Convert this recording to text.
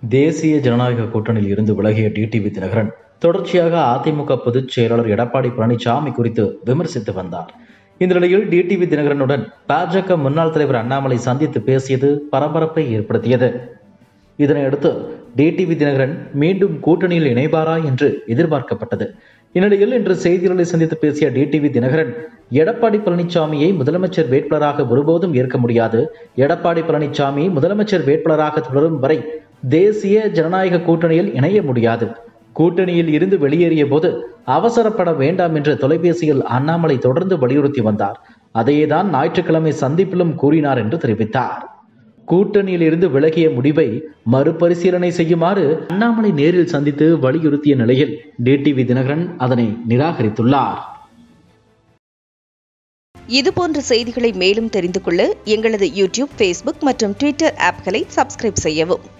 தேசிய ஜனநாயக கூட்டணியில் இருந்து விலகிய டிடிவி தினகரன் தொடர்ச்சியாக அதிமுக பொதுச் செயலாளர் எடப்பாடி பழனிசாமி குறித்து விமர்சித்து வந்தார். இந்த நிலையில் டிடிவி தினகரனுடன் பாஜக முன்னாள் தலைவர் அண்ணாமலை சந்தித்து பேசியது பரபரப்பை ஏற்படுத்தியது. இதனையடுத்து டிடிவி தினகரன் மீண்டும் கூட்டணியில் இணைவாரா என்று எதிர்பார்க்கப்பட்டது. இந்நிலையில் இன்று செய்தியாளர்களை சந்தித்து பேசிய டிடிவி தினகரன், எடப்பாடி பழனிசாமியை முதலமைச்சர் வேட்பாளராக ஒருபோதும் ஏற்க முடியாது. எடப்பாடி பழனிசாமி முதலமைச்சர் வேட்பாளராக தொடரும் வரை தேசிய ஜனநாயக கூட்டணியில் இணைய முடியாது. கூட்டணியில் இருந்து வெளியேறிய போது அவசரப்பட வேண்டாம் என்று தொலைபேசியில் அண்ணாமலை தொடர்ந்து வலியுறுத்தி வந்தார். அதையேதான் ஞாயிற்றுக்கிழமை சந்திப்பிலும் கூறினார் என்று தெரிவித்தார். கூட்டணியில் இருந்து விலகிய முடிவை மறுபரிசீலனை செய்யுமாறு அண்ணாமலை நேரில் சந்தித்து வலியுறுத்திய நிலையில் டிடிவி தினகரன் அதனை நிராகரித்துள்ளார். இதுபோன்ற செய்திகளை மேலும் தெரிந்து கொள்ள எங்களது யூடியூப், ஃபேஸ்புக் மற்றும் ட்விட்டர் ஆப்களை சப்ஸ்கிரைப் செய்யவும்.